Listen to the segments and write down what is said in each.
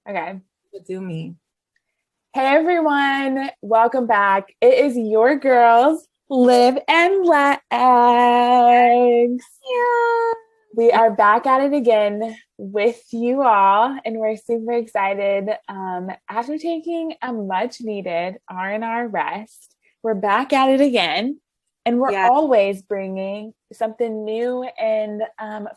Okay. Do me. Hey everyone, welcome back. It is your girls, Liv and Lex. Yeah. We are back at it again with you all, and we're super excited. After taking a much needed R&R rest, we're back at it again, and we're Yeah. always bringing something new and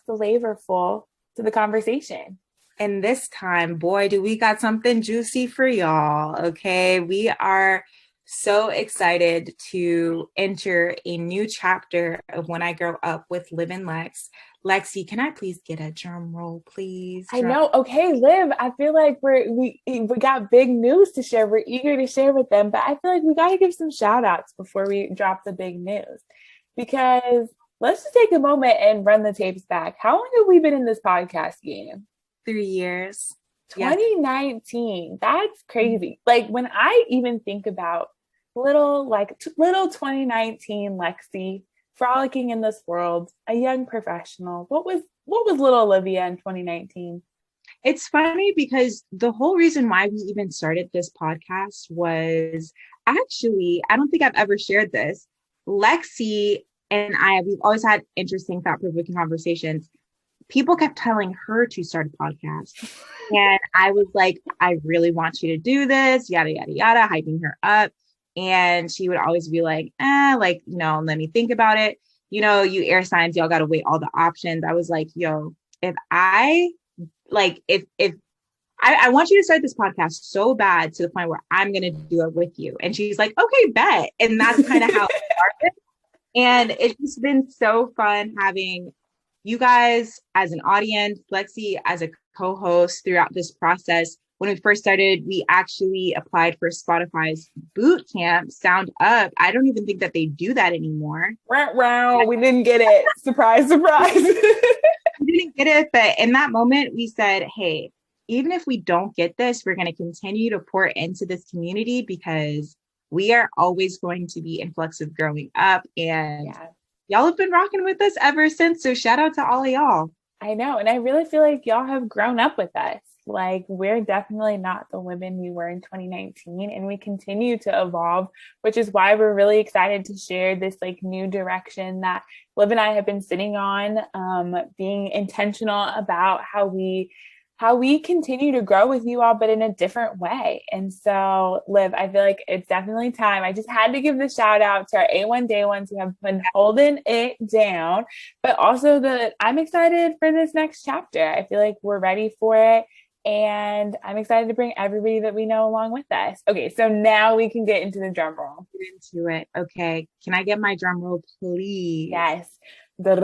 flavorful to the conversation. And this time, boy, do we got something juicy for y'all. Okay. We are so excited to enter a new chapter of When I Grow Up with Liv and Lex. Lexi, can I please get a drum roll, please? I know. Okay, Liv, I feel like we got big news to share. We're eager to share with them, but I feel like we got to give some shout outs before we drop the big news. Because let's just take a moment and run the tapes back. How long have we been in this podcast game? 3 years. Yes. 2019. That's crazy. Like when I even think about little 2019 Lexi frolicking in this world, a young professional. What was little Olivia in 2019? It's funny because the whole reason why we even started this podcast was actually, I don't think I've ever shared this. Lexi and we've always had interesting, thought provoking conversations. People kept telling her to start a podcast. And I was like, I really want you to do this, yada, yada, yada, hyping her up. And she would always be like, let me think about it. You air signs, y'all got to weigh all the options. I was like, yo, if I if I want you to start this podcast so bad to the point where I'm gonna do it with you. And she's like, okay, bet. And that's kind of how it started. And it's just been so fun having you guys as an audience, Lexi as a co-host throughout this process. When we first started, we actually applied for Spotify's boot camp, Sound Up. I don't even think that they do that anymore. We didn't get it. Surprise, surprise. We didn't get it, but in that moment, we said, hey, even if we don't get this, we're going to continue to pour into this community because we are always going to be influx of growing up. And Yeah. y'all have been rocking with us ever since. So shout out to all of y'all. I know. And I really feel like y'all have grown up with us. Like, we're definitely not the women we were in 2019, and we continue to evolve, which is why we're really excited to share this like new direction that Liv and I have been sitting on, being intentional about how we continue to grow with you all, but in a different way. And so, Liv, I feel like it's definitely time. I just had to give the shout out to our A1 Day ones who have been holding it down, but also that I'm excited for this next chapter. I feel like we're ready for it. And I'm excited to bring everybody that we know along with us. Okay, so now we can get into the drum roll. Get into it. Okay. Can I get my drum roll, please? Yes. The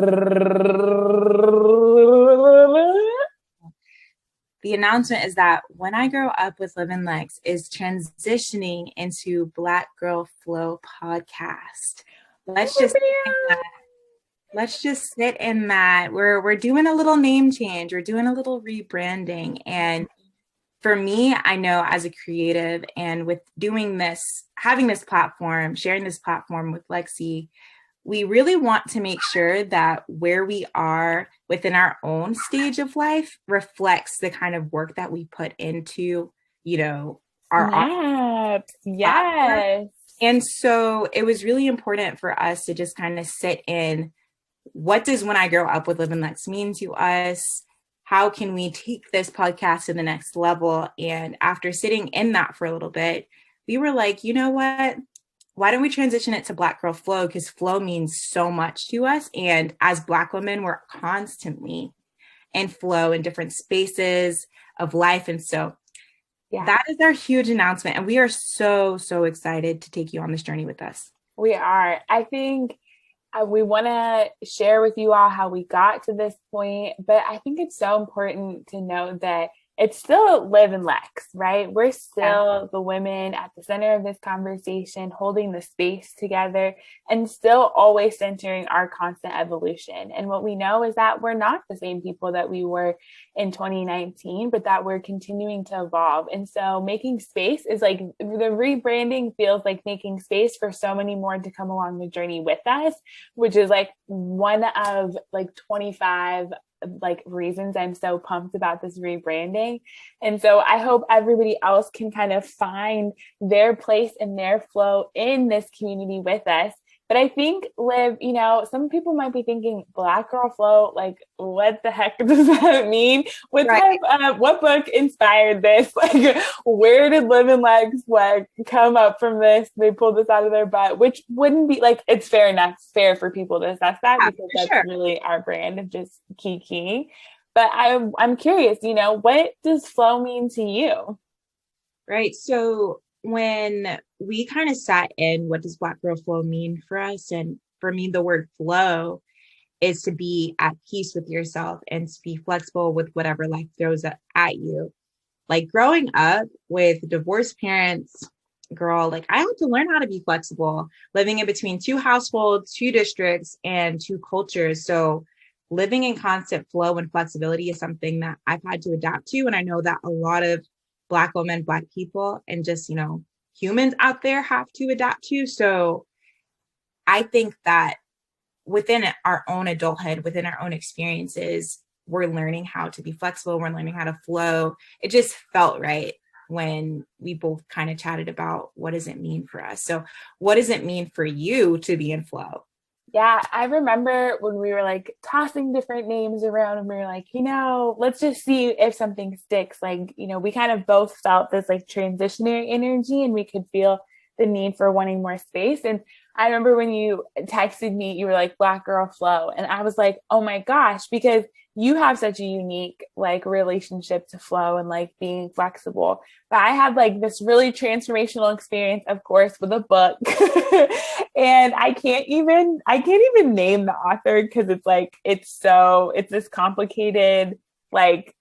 announcement is that When I Grow Up with Liv and Lex is transitioning into Black Girl Flow podcast. Let's just sit in that. We're doing a little name change. We're doing a little rebranding. And for me, I know as a creative and with doing this, having this platform, sharing this platform with Lexi, we really want to make sure that where we are within our own stage of life reflects the kind of work that we put into, our Yes. And so it was really important for us to just kind of sit in, what does When I Grow Up with Liv and Lex mean to us? How can we take this podcast to the next level? And after sitting in that for a little bit, we were like, you know what? Why don't we transition it to Black Girl Flow? Because flow means so much to us. And as Black women, we're constantly in flow in different spaces of life. And so that is our huge announcement. And we are so, so excited to take you on this journey with us. We are. I think we want to share with you all how we got to this point, but I think it's so important to know that it's still Liv and Lex, right? We're still the women at the center of this conversation, holding the space together and still always centering our constant evolution. And what we know is that we're not the same people that we were in 2019, but that we're continuing to evolve. And so making space is like, the rebranding feels like making space for so many more to come along the journey with us, which is like one of like 25 like reasons I'm so pumped about this rebranding. And so I hope everybody else can kind of find their place and their flow in this community with us. But I think, Liv, you know, some people might be thinking Black Girl Flow, like, what the heck does that mean? What book inspired this? Like, where did Liv and Lex like come up from this? They pulled this out of their butt, which wouldn't be like, it's fair for people to assess that because that's really our brand of just kiki. But I'm curious, you know, what does flow mean to you? Right. So when we kind of sat in, what does Black Girl Flow mean for us? And for me, the word flow is to be at peace with yourself and to be flexible with whatever life throws at you. Like growing up with divorced parents, girl, like I had to learn how to be flexible, living in between two households, two districts, and two cultures. So living in constant flow and flexibility is something that I've had to adapt to. And I know that a lot of Black women, Black people, and just, you know, humans out there have to adapt to. So I think that within our own adulthood, within our own experiences, we're learning how to be flexible. We're learning how to flow. It just felt right when we both kind of chatted about what does it mean for us. So what does it mean for you to be in flow? Yeah, I remember when we were like tossing different names around and we were like, you know, let's just see if something sticks. Like, you know, we kind of both felt this like transitionary energy and we could feel the need for wanting more space. And I remember when you texted me, you were like Black Girl Flow. And I was like, oh my gosh, because you have such a unique like relationship to flow and like being flexible. But I had like this really transformational experience, of course, with a book. And I can't even name the author because it's like it's this complicated, like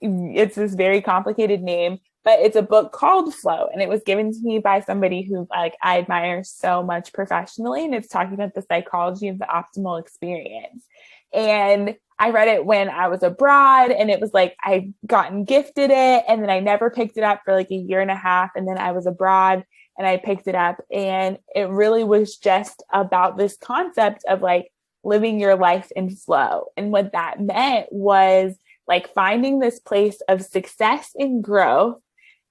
it's this very complicated name, but it's a book called Flow, and it was given to me by somebody who like I admire so much professionally, and it's talking about the psychology of the optimal experience. And I read it when I was abroad, and it was like I gotten gifted it, and then I never picked it up for like a year and a half, and then I was abroad and I picked it up, and it really was just about this concept of like living your life in flow. And what that meant was like finding this place of success and growth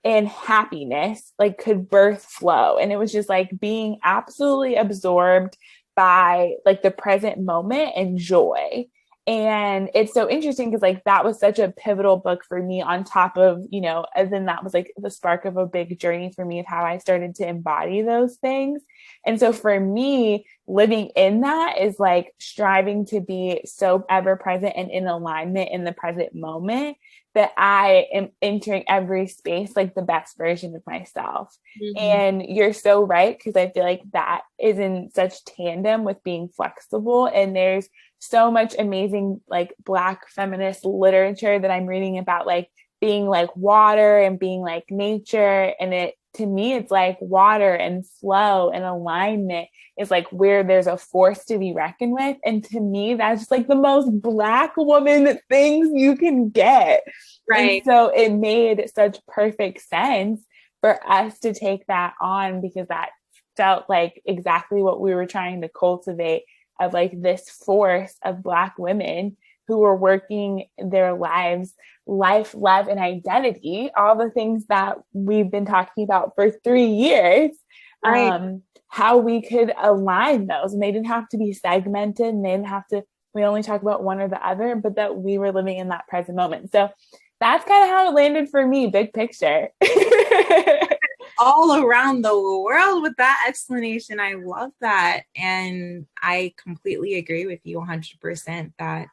and happiness, like could birth flow. And it was just like being absolutely absorbed by like the present moment and joy. And it's so interesting because like that was such a pivotal book for me on top of, you know, and then that was like the spark of a big journey for me of how I started to embody those things. And so for me, living in that is like striving to be so ever present and in alignment in the present moment that I am entering every space like the best version of myself. Mm-hmm. And you're so right, because I feel like that is in such tandem with being flexible. And there's so much amazing like Black feminist literature that I'm reading about like being like water and being like nature. And it, to me, it's like water and flow and alignment is like where there's a force to be reckoned with. And to me, that's just like the most Black woman things you can get. Right. And so it made such perfect sense for us to take that on, because that felt like exactly what we were trying to cultivate, of like this force of Black women who were working their lives, life, love, and identity, all the things that we've been talking about for 3 years, right. How we could align those. And they didn't have to be segmented, and they didn't have to, we only talk about one or the other, but that we were living in that present moment. So that's kind of how it landed for me, big picture. All around the world with that explanation. I love that. And I completely agree with you 100% that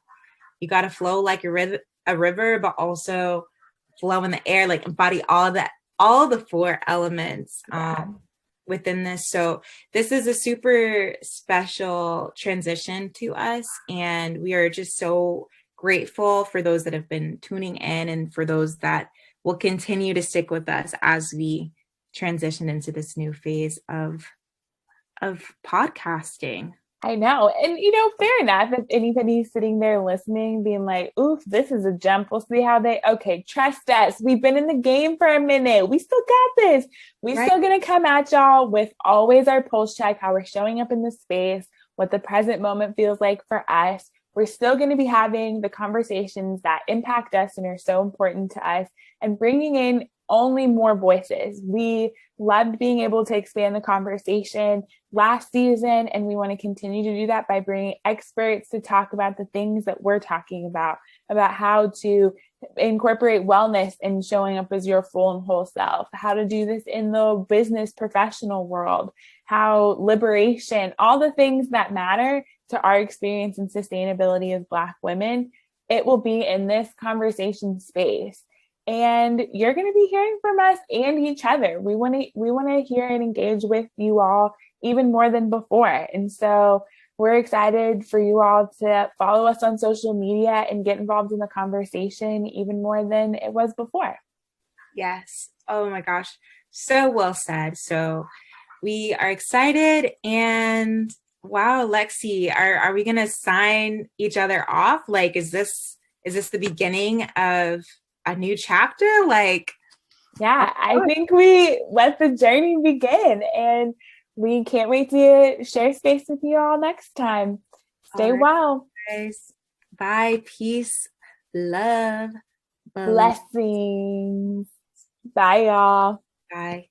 you got to flow like a river, but also flow in the air, like embody all the 4 elements within this. So this is a super special transition to us. And we are just so grateful for those that have been tuning in and for those that will continue to stick with us as we transition into this new phase of podcasting. I know. And, you know, fair enough. If anybody's sitting there listening, being like, oof, this is a jump. We'll see how okay, trust us. We've been in the game for a minute. We still got this. We're still going to come at y'all with always our pulse check, how we're showing up in the space, what the present moment feels like for us, we're still going to be having the conversations that impact us and are so important to us, and bringing in only more voices. We loved being able to expand the conversation last season, and we want to continue to do that by bringing experts to talk about the things that we're talking about how to incorporate wellness and showing up as your full and whole self, how to do this in the business professional world, how liberation, all the things that matter to our experience and sustainability as Black women, it will be in this conversation space. And you're going to be hearing from us and each other. We want to hear and engage with you all even more than before. And so we're excited for you all to follow us on social media and get involved in the conversation even more than it was before. Yes. Oh my gosh. So well said. So we are excited. And wow, Lexi, are we going to sign each other off? Like, is this the beginning of a new chapter? Like, yeah, I think we let the journey begin, and we can't wait to share space with you all next time. Stay well. Guys. Bye. Peace. Love. Blessings. Bye, y'all. Bye.